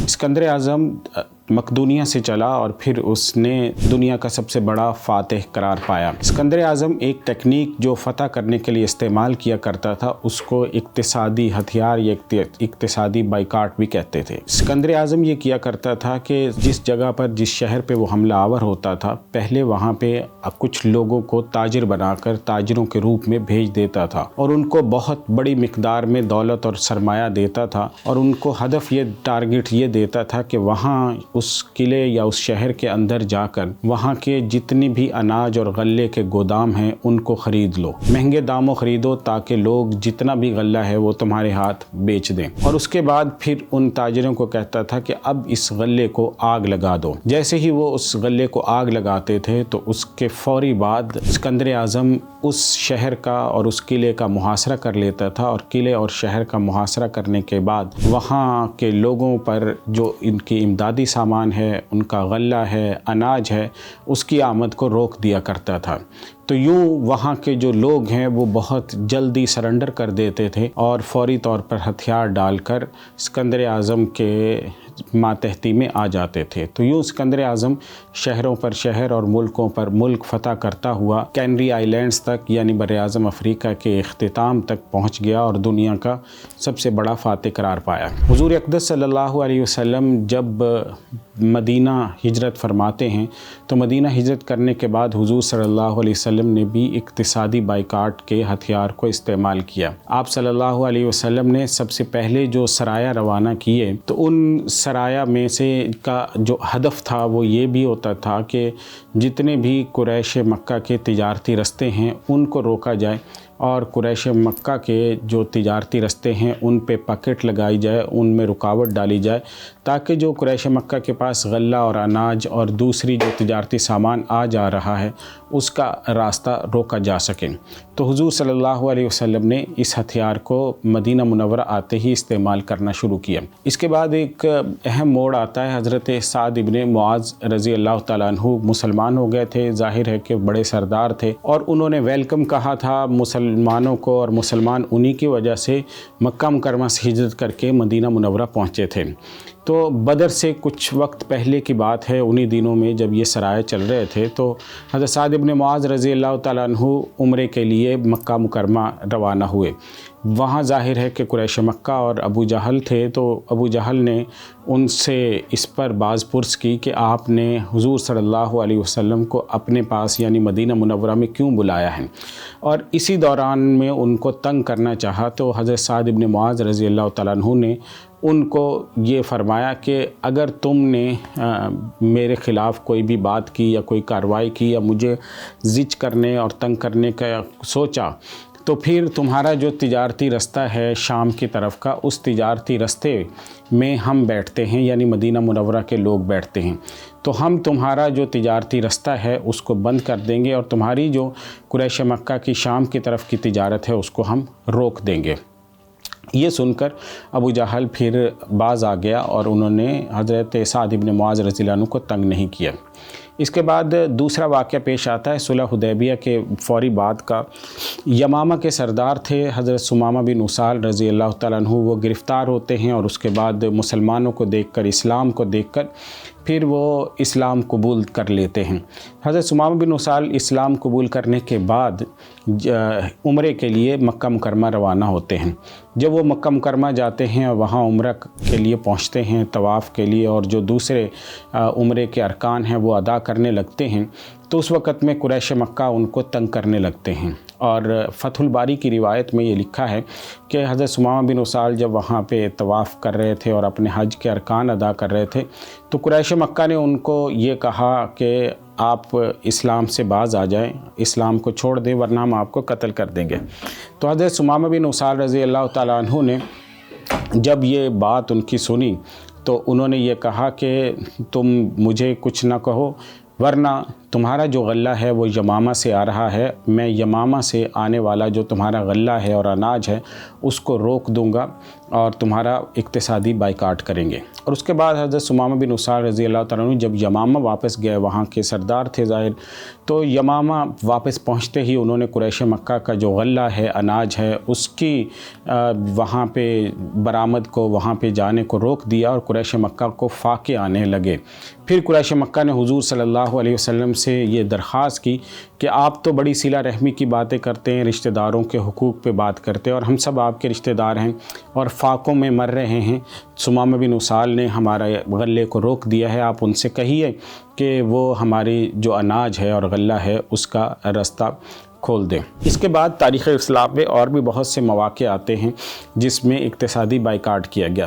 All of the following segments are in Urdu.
اسکندر اعظم مقدونیہ سے چلا اور پھر اس نے دنیا کا سب سے بڑا فاتح قرار پایا۔ اسکندر اعظم ایک ٹیکنیک جو فتح کرنے کے لیے استعمال کیا کرتا تھا اس کو اقتصادی ہتھیار یا اقتصادی بائیکاٹ بھی کہتے تھے۔ اسکندر اعظم یہ کیا کرتا تھا کہ جس جگہ پر جس شہر پہ وہ حملہ آور ہوتا تھا پہلے وہاں پہ کچھ لوگوں کو تاجر بنا کر تاجروں کے روپ میں بھیج دیتا تھا اور ان کو بہت بڑی مقدار میں دولت اور سرمایہ دیتا تھا اور ان کو ہدف یہ ٹارگٹ یہ دیتا تھا کہ وہاں اس قلعے یا اس شہر کے اندر جا کر وہاں کے جتنی بھی اناج اور غلے کے گودام ہیں ان کو خرید لو، مہنگے داموں خریدو تاکہ لوگ جتنا بھی غلہ ہے وہ تمہارے ہاتھ بیچ دیں، اور اس کے بعد پھر ان تاجروں کو کہتا تھا کہ اب اس غلے کو آگ لگا دو۔ جیسے ہی وہ اس غلے کو آگ لگاتے تھے تو اس کے فوری بعد اسکندر اعظم اس شہر کا اور اس قلعے کا محاصرہ کر لیتا تھا، اور قلعے اور شہر کا محاصرہ کرنے کے بعد وہاں کے لوگوں پر جو ان کی امدادی سامان ہے، ان کا غلہ ہے، اناج ہے، اس کی آمد کو روک دیا کرتا تھا۔ تو یوں وہاں کے جو لوگ ہیں وہ بہت جلدی سرنڈر کر دیتے تھے اور فوری طور پر ہتھیار ڈال کر اسکندر اعظم کے ماتحتی میں آ جاتے تھے۔ تو یوں اسکندر اعظم شہروں پر شہر اور ملکوں پر ملک فتح کرتا ہوا کینری آئی لینڈز تک یعنی بر اعظم افریقہ کے اختتام تک پہنچ گیا اور دنیا کا سب سے بڑا فاتح قرار پایا۔ حضور اقدس صلی اللہ علیہ وسلم جب مدینہ ہجرت فرماتے ہیں تو مدینہ ہجرت کرنے کے بعد حضور صلی اللہ علیہ وسلم نے بھی اقتصادی بائیکاٹ کے ہتھیار کو استعمال کیا۔ آپ صلی اللہ علیہ وسلم نے سب سے پہلے جو سرایہ روانہ کیے تو ان سرایہ میں سے کا جو ہدف تھا وہ یہ بھی ہوتا تھا کہ جتنے بھی قریش مکہ کے تجارتی رستے ہیں ان کو روکا جائے اور قریش مکہ کے جو تجارتی رستے ہیں ان پہ پکٹ لگائی جائے، ان میں رکاوٹ ڈالی جائے تاکہ جو قریش مکہ کے پاس غلہ اور اناج اور دوسری جو تجارتی سامان آ جا رہا ہے اس کا راستہ روکا جا سکے۔ تو حضور صلی اللہ علیہ وسلم نے اس ہتھیار کو مدینہ منورہ آتے ہی استعمال کرنا شروع کیا۔ اس کے بعد ایک اہم موڑ آتا ہے۔ حضرت سعد ابن معاذ رضی اللہ تعالیٰ عنہ مسلمان ہو گئے تھے، ظاہر ہے کہ بڑے سردار تھے اور انہوں نے ویلکم کہا تھا مسلمانوں کو، اور مسلمان انہی کی وجہ سے مکہ مکرمہ سے ہجرت کر کے مدینہ منورہ پہنچے تھے۔ تو بدر سے کچھ وقت پہلے کی بات ہے، انہی دنوں میں جب یہ سرائے چل رہے تھے تو حضرت سعد ابن معاذ رضی اللہ تعالیٰ عنہ عمرے کے لیے مکہ مکرمہ روانہ ہوئے۔ وہاں ظاہر ہے کہ قریش مکہ اور ابو جہل تھے، تو ابو جہل نے ان سے اس پر باز پرس کی کہ آپ نے حضور صلی اللہ علیہ وسلم کو اپنے پاس یعنی مدینہ منورہ میں کیوں بلایا ہے، اور اسی دوران میں ان کو تنگ کرنا چاہا۔ تو حضرت سعد ابن معاذ رضی اللہ تعالیٰ عنہ نے ان کو یہ فرمایا کہ اگر تم نے میرے خلاف کوئی بھی بات کی یا کوئی کارروائی کی یا مجھے زج کرنے اور تنگ کرنے کا سوچا تو پھر تمہارا جو تجارتی رستہ ہے شام کی طرف کا، اس تجارتی رستے میں ہم بیٹھتے ہیں یعنی مدینہ منورہ کے لوگ بیٹھتے ہیں، تو ہم تمہارا جو تجارتی رستہ ہے اس کو بند کر دیں گے اور تمہاری جو قریش مکہ کی شام کی طرف کی تجارت ہے اس کو ہم روک دیں گے۔ یہ سن کر ابو جہل پھر باز آ گیا اور انہوں نے حضرت سعد ابن معاذ رضی اللہ عنہ کو تنگ نہیں کیا۔ اس کے بعد دوسرا واقعہ پیش آتا ہے صلح حدیبیہ کے فوری بعد کا۔ یمامہ کے سردار تھے حضرت ثمامہ بن اسال رضی اللہ تعالیٰ عنہ، وہ گرفتار ہوتے ہیں اور اس کے بعد مسلمانوں کو دیکھ کر، اسلام کو دیکھ کر پھر وہ اسلام قبول کر لیتے ہیں۔ حضرت ثمامہ بن اسال اسلام قبول کرنے کے بعد عمرے کے لیے مکہ مکرمہ روانہ ہوتے ہیں۔ جب وہ مکہ مکرمہ جاتے ہیں اور وہاں عمرہ کے لیے پہنچتے ہیں، طواف کے لیے اور جو دوسرے عمرے کے ارکان ہیں وہ ادا کرنے لگتے ہیں، تو اس وقت میں قریش مکہ ان کو تنگ کرنے لگتے ہیں۔ اور فتح الباری کی روایت میں یہ لکھا ہے کہ حضرت ثمامہ بن اسال جب وہاں پہ طواف کر رہے تھے اور اپنے حج کے ارکان ادا کر رہے تھے تو قریش مکہ نے ان کو یہ کہا کہ آپ اسلام سے باز آ جائیں، اسلام کو چھوڑ دیں ورنہ ہم آپ کو قتل کر دیں گے۔ تو حضرت ثمامہ بن اسال رضی اللہ تعالیٰ عنہ نے جب یہ بات ان کی سنی تو انہوں نے یہ کہا کہ تم مجھے کچھ نہ کہو، ورنہ تمہارا جو غلہ ہے وہ یمامہ سے آ رہا ہے، میں یمامہ سے آنے والا جو تمہارا غلہ ہے اور اناج ہے اس کو روک دوں گا اور تمہارا اقتصادی بائیکاٹ کریں گے۔ اور اس کے بعد حضرت ثمامہ بن اسال رضی اللہ تعالیٰ عنہ جب یمامہ واپس گئے، وہاں کے سردار تھے ظاہر، تو یمامہ واپس پہنچتے ہی انہوں نے قریش مکہ کا جو غلہ ہے، اناج ہے، اس کی وہاں پہ برآمد کو، وہاں پہ جانے کو روک دیا اور قریش مکہ کو فاقے آنے لگے۔ پھر قریش مکہ نے حضور صلی اللہ علیہ وسلم سے یہ درخواست کی کہ آپ تو بڑی صلہ رحمی کی باتیں کرتے ہیں، رشتہ داروں کے حقوق پہ بات کرتے ہیں، اور ہم سب آپ کے رشتہ دار ہیں اور فاقوں میں مر رہے ہیں۔ ثمامہ بن اسال نے ہمارا غلے کو روک دیا ہے، آپ ان سے کہیے کہ وہ ہماری جو اناج ہے اور غلہ ہے اس کا رستہ کھول دیں۔ اس کے بعد تاریخ اسلام میں اور بھی بہت سے مواقع آتے ہیں جس میں اقتصادی بائیکاٹ کیا گیا۔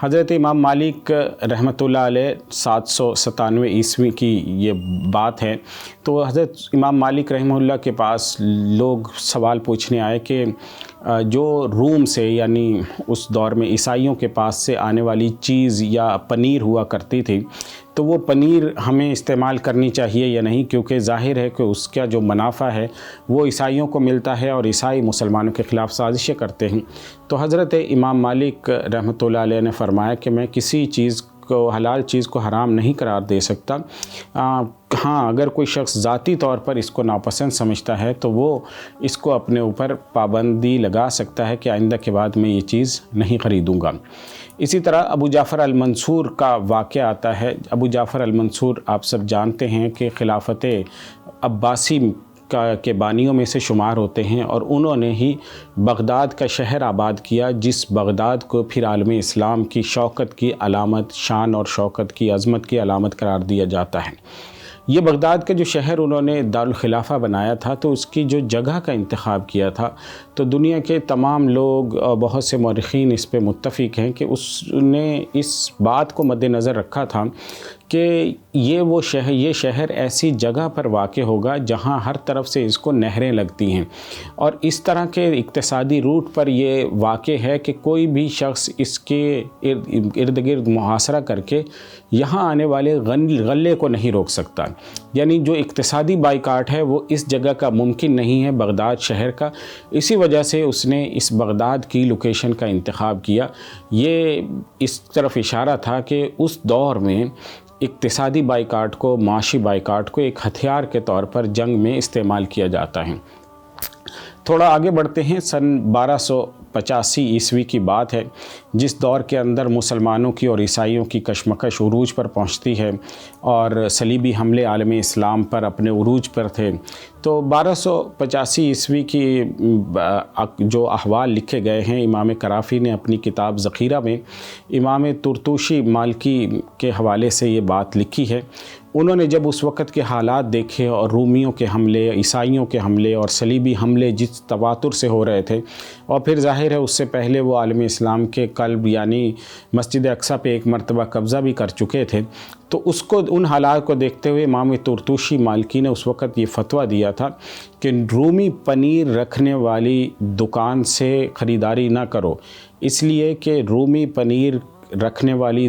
حضرت امام مالک رحمۃ اللہ علیہ 797 عیسوی کی یہ بات ہے، تو حضرت امام مالک رحمہ اللہ کے پاس لوگ سوال پوچھنے آئے کہ جو روم سے، یعنی اس دور میں عیسائیوں کے پاس سے آنے والی چیز یا پنیر ہوا کرتی تھی، تو وہ پنیر ہمیں استعمال کرنی چاہیے یا نہیں، کیونکہ ظاہر ہے کہ اس کا جو منافع ہے وہ عیسائیوں کو ملتا ہے اور عیسائی مسلمانوں کے خلاف سازشیں کرتے ہیں۔ تو حضرت امام مالک رحمۃ اللہ علیہ نے فرمایا کہ میں کسی چیز کو، حلال چیز کو حرام نہیں قرار دے سکتا۔ ہاں، اگر کوئی شخص ذاتی طور پر اس کو ناپسند سمجھتا ہے تو وہ اس کو اپنے اوپر پابندی لگا سکتا ہے کہ آئندہ کے بعد میں یہ چیز نہیں خریدوں گا۔ اسی طرح ابو جعفر المنصور کا واقعہ آتا ہے۔ ابو جعفر المنصور آپ سب جانتے ہیں کہ خلافت عباسی کے بانیوں میں سے شمار ہوتے ہیں، اور انہوں نے ہی بغداد کا شہر آباد کیا، جس بغداد کو پھر عالم اسلام کی شوکت کی علامت، شان اور شوکت کی عظمت کی علامت قرار دیا جاتا ہے۔ یہ بغداد کا جو شہر انہوں نے دارالخلافہ بنایا تھا، تو اس کی جو جگہ کا انتخاب کیا تھا، تو دنیا کے تمام لوگ اور بہت سے مورخین اس پہ متفق ہیں کہ اس نے اس بات کو مد نظر رکھا تھا کہ یہ شہر ایسی جگہ پر واقع ہوگا جہاں ہر طرف سے اس کو نہریں لگتی ہیں، اور اس طرح کے اقتصادی روٹ پر یہ واقع ہے کہ کوئی بھی شخص اس کے ارد گرد محاصرہ کر کے یہاں آنے والے غلے کو نہیں روک سکتا۔ یعنی جو اقتصادی بائیکاٹ ہے وہ اس جگہ کا ممکن نہیں ہے، بغداد شہر کا۔ اسی وجہ سے اس نے اس بغداد کی لوکیشن کا انتخاب کیا۔ یہ اس طرف اشارہ تھا کہ اس دور میں اقتصادی بائیکاٹ کو، معاشی بائیکاٹ کو ایک ہتھیار کے طور پر جنگ میں استعمال کیا جاتا ہے۔ تھوڑا آگے بڑھتے ہیں۔ سن 1285 عیسوی کی بات ہے، جس دور کے اندر مسلمانوں کی اور عیسائیوں کی کشمکش عروج پر پہنچتی ہے اور صلیبی حملے عالم اسلام پر اپنے عروج پر تھے۔ تو 1285 عیسوی کی جو احوال لکھے گئے ہیں، امام کرافی نے اپنی کتاب ذخیرہ میں امام طرطوشی مالکی کے حوالے سے یہ بات لکھی ہے۔ انہوں نے جب اس وقت کے حالات دیکھے اور رومیوں کے حملے، عیسائیوں کے حملے اور صلیبی حملے جس تواتر سے ہو رہے تھے، اور پھر ظاہر ہے اس سے پہلے وہ عالم اسلام کے قلب یعنی مسجد اقصیٰ پہ ایک مرتبہ قبضہ بھی کر چکے تھے، تو ان حالات کو دیکھتے ہوئے امام طرطوشی مالکی نے اس وقت یہ فتویٰ دیا تھا کہ رومی پنیر رکھنے والی دکان سے خریداری نہ کرو، اس لیے کہ رومی پنیر رکھنے والی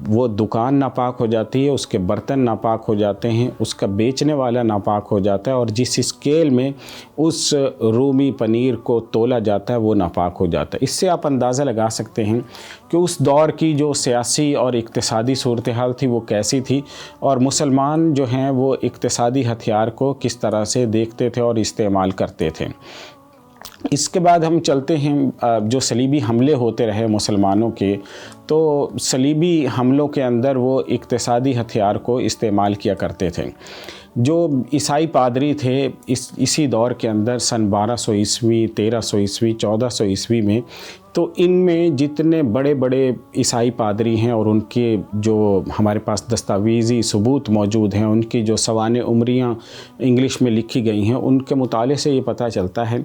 وہ دکان ناپاک ہو جاتی ہے، اس کے برتن ناپاک ہو جاتے ہیں، اس کا بیچنے والا ناپاک ہو جاتا ہے، اور جس اسکیل میں اس رومی پنیر کو تولا جاتا ہے وہ ناپاک ہو جاتا ہے۔ اس سے آپ اندازہ لگا سکتے ہیں کہ اس دور کی جو سیاسی اور اقتصادی صورتحال تھی وہ کیسی تھی، اور مسلمان جو ہیں وہ اقتصادی ہتھیار کو کس طرح سے دیکھتے تھے اور استعمال کرتے تھے۔ اس کے بعد ہم چلتے ہیں، جو صلیبی حملے ہوتے رہے مسلمانوں کے، تو صلیبی حملوں کے اندر وہ اقتصادی ہتھیار کو استعمال کیا کرتے تھے۔ جو عیسائی پادری تھے اسی دور کے اندر سن 1200 عیسوی، 1300 عیسوی، 1400 عیسوی میں، تو ان میں جتنے بڑے بڑے عیسائی پادری ہیں اور ان کے جو ہمارے پاس دستاویزی ثبوت موجود ہیں، ان کی جو سوانح عمریاں انگلش میں لکھی گئی ہیں، ان کے مطالعے سے یہ پتہ چلتا ہے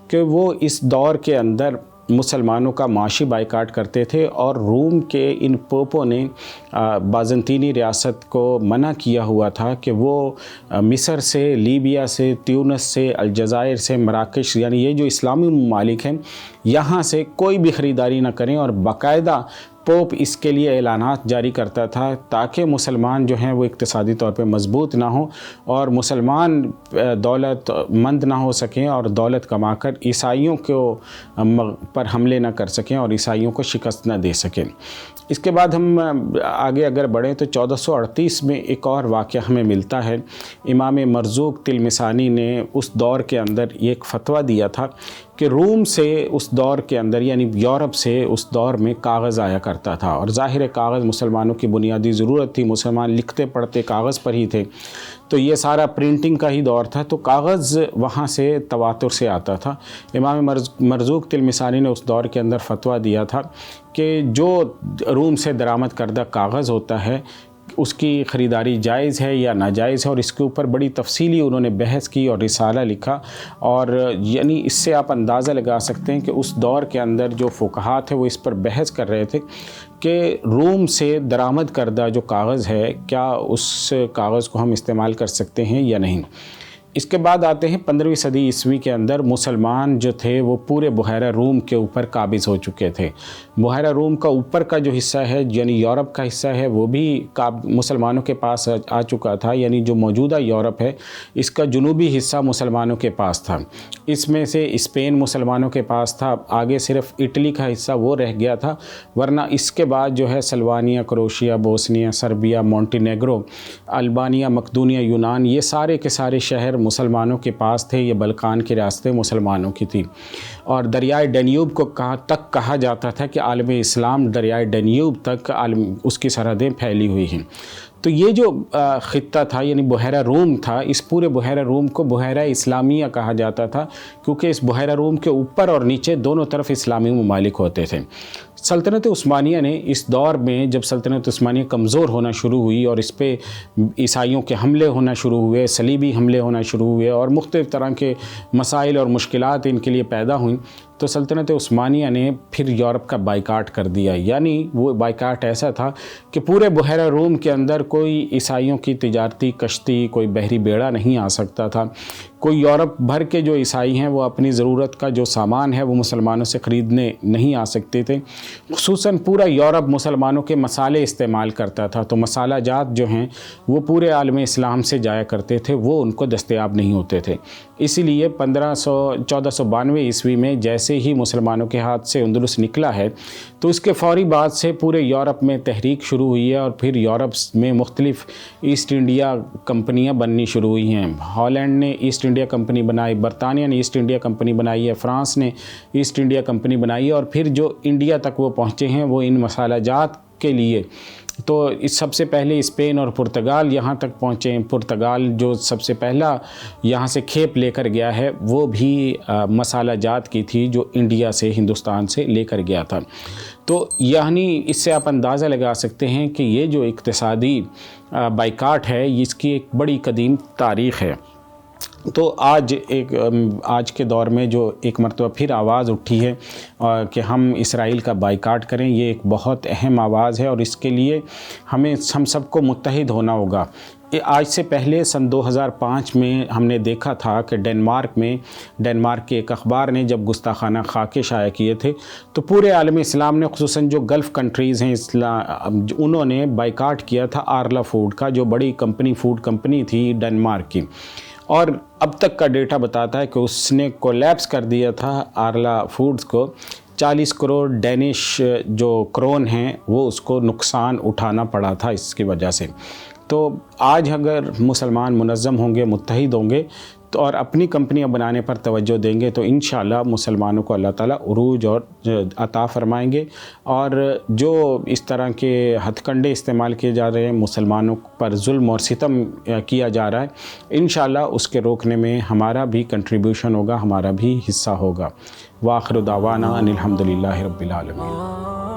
کہ وہ اس دور کے اندر مسلمانوں کا معاشی بائیکاٹ کرتے تھے، اور روم کے ان پوپوں نے بازنطینی ریاست کو منع کیا ہوا تھا کہ وہ مصر سے، لیبیا سے، تیونس سے، الجزائر سے، مراکش، یعنی یہ جو اسلامی ممالک ہیں، یہاں سے کوئی بھی خریداری نہ کریں، اور باقاعدہ پوپ اس کے لیے اعلانات جاری کرتا تھا تاکہ مسلمان جو ہیں وہ اقتصادی طور پہ مضبوط نہ ہوں اور مسلمان دولت مند نہ ہو سکیں اور دولت کما کر عیسائیوں کو پر حملے نہ کر سکیں اور عیسائیوں کو شکست نہ دے سکیں۔ اس کے بعد ہم آگے اگر بڑھیں تو 1438 میں ایک اور واقعہ ہمیں ملتا ہے۔ امام مرزوق تلمسانی نے اس دور کے اندر یہ ایک فتویٰ دیا تھا کہ روم سے اس دور کے اندر یعنی یورپ سے اس دور میں کاغذ آیا کرتا تھا، اور ظاہر کاغذ مسلمانوں کی بنیادی ضرورت تھی، مسلمان لکھتے پڑھتے کاغذ پر ہی تھے، تو یہ سارا پرنٹنگ کا ہی دور تھا، تو کاغذ وہاں سے تواتر سے آتا تھا۔ امام مرزوق تلمسانی نے اس دور کے اندر فتویٰ دیا تھا کہ جو روم سے درآمد کردہ کاغذ ہوتا ہے اس کی خریداری جائز ہے یا ناجائز ہے، اور اس کے اوپر بڑی تفصیلی انہوں نے بحث کی اور رسالہ لکھا، اور یعنی اس سے آپ اندازہ لگا سکتے ہیں کہ اس دور کے اندر جو فقہاء تھے وہ اس پر بحث کر رہے تھے کہ روم سے درآمد کردہ جو کاغذ ہے کیا اس کاغذ کو ہم استعمال کر سکتے ہیں یا نہیں۔ اس کے بعد آتے ہیں 15ویں صدی عیسوی کے اندر مسلمان جو تھے وہ پورے بحیرہ روم کے اوپر قابض ہو چکے تھے۔ بحیرہ روم کا اوپر کا جو حصہ ہے یعنی یورپ کا حصہ ہے وہ بھی مسلمانوں کے پاس آ چکا تھا، یعنی جو موجودہ یورپ ہے اس کا جنوبی حصہ مسلمانوں کے پاس تھا۔ اس میں سے اسپین مسلمانوں کے پاس تھا، آگے صرف اٹلی کا حصہ وہ رہ گیا تھا، ورنہ اس کے بعد جو ہے سلوانیہ، کروشیا، بوسنیا، سربیا، مونٹینیگرو، البانیہ، مقدونیہ، یونان، یہ سارے کے سارے شہر مسلمانوں کے پاس تھے۔ یہ بلقان کی ریاستیں مسلمانوں کی تھی، اور دریائے ڈینیوب کو کہا جاتا تھا کہ عالم اسلام دریائے ڈینیوب تک اس کی سرحدیں پھیلی ہوئی ہیں۔ تو یہ جو خطہ تھا یعنی بحیرہ روم تھا، اس پورے بحیرہ روم کو بحیرہ اسلامیہ کہا جاتا تھا، کیونکہ اس بحیرہ روم کے اوپر اور نیچے دونوں طرف اسلامی ممالک ہوتے تھے۔ سلطنت عثمانیہ نے اس دور میں جب سلطنت عثمانیہ کمزور ہونا شروع ہوئی اور اس پہ عیسائیوں کے حملے ہونا شروع ہوئے، صلیبی حملے ہونا شروع ہوئے اور مختلف طرح کے مسائل اور مشکلات ان کے لیے پیدا ہوئیں، تو سلطنت عثمانیہ نے پھر یورپ کا بائیکاٹ کر دیا۔ یعنی وہ بائیکاٹ ایسا تھا کہ پورے بحیرہ روم کے اندر کوئی عیسائیوں کی تجارتی کشتی، کوئی بحری بیڑا نہیں آ سکتا تھا، کوئی یورپ بھر کے جو عیسائی ہیں وہ اپنی ضرورت کا جو سامان ہے وہ مسلمانوں سے خریدنے نہیں آ سکتے تھے۔ خصوصاً پورا یورپ مسلمانوں کے مسالے استعمال کرتا تھا، تو مسالہ جات جو ہیں وہ پورے عالم اسلام سے جایا کرتے تھے، وہ ان کو دستیاب نہیں ہوتے تھے۔ اسی لیے 1492 عیسوی میں جیسے ہی مسلمانوں کے ہاتھ سے اندلس نکلا ہے تو اس کے فوری بعد سے پورے یورپ میں تحریک شروع ہوئی ہے، اور پھر یورپ میں مختلف ایسٹ انڈیا کمپنیاں بننی شروع ہوئی ہیں۔ ہالینڈ نے ایسٹ انڈیا کمپنی بنائی، برطانیہ نے ایسٹ انڈیا کمپنی بنائی ہے، فرانس نے ایسٹ انڈیا کمپنی بنائی ہے، اور پھر جو انڈیا تک وہ پہنچے ہیں وہ ان مسالہ جات کے لیے تو اس سب سے پہلے اسپین اور پرتگال یہاں تک پہنچے ہیں۔ پرتگال جو سب سے پہلا یہاں سے کھیپ لے کر گیا ہے وہ بھی مسالہ جات کی تھی جو انڈیا سے، ہندوستان سے لے کر گیا تھا۔ تو یعنی اس سے آپ اندازہ لگا سکتے ہیں کہ یہ جو اقتصادی بائیکاٹ ہے اس کی ایک بڑی قدیم تاریخ ہے۔ تو آج کے دور میں جو ایک مرتبہ پھر آواز اٹھی ہے کہ ہم اسرائیل کا بائیکاٹ کریں، یہ ایک بہت اہم آواز ہے، اور اس کے لیے ہم سب کو متحد ہونا ہوگا۔ آج سے پہلے سن 2005 میں ہم نے دیکھا تھا کہ ڈنمارک کے ایک اخبار نے جب گستاخانہ خاکے شائع کیے تھے تو پورے عالم اسلام نے، خصوصاً جو گلف کنٹریز ہیں انہوں نے بائیکاٹ کیا تھا آرلا فوڈ کا، جو بڑی فوڈ کمپنی تھی ڈنمارک کی، اور اب تک کا ڈیٹا بتاتا ہے کہ اس نے کولیپس کر دیا تھا آرلا فوڈز کو۔ 40 کروڑ ڈینش جو کرون ہیں وہ اس کو نقصان اٹھانا پڑا تھا اس کی وجہ سے۔ تو آج اگر مسلمان منظم ہوں گے، متحد ہوں گے تو اور اپنی کمپنیاں بنانے پر توجہ دیں گے تو انشاءاللہ مسلمانوں کو اللہ تعالیٰ عروج اور عطا فرمائیں گے، اور جو اس طرح کے ہتھ کنڈے استعمال کیے جا رہے ہیں، مسلمانوں پر ظلم اور ستم کیا جا رہا ہے، انشاءاللہ اس کے روکنے میں ہمارا بھی کنٹریبیوشن ہوگا، ہمارا بھی حصہ ہوگا۔ وآخر دعوانا ان الحمدللہ رب العالمین۔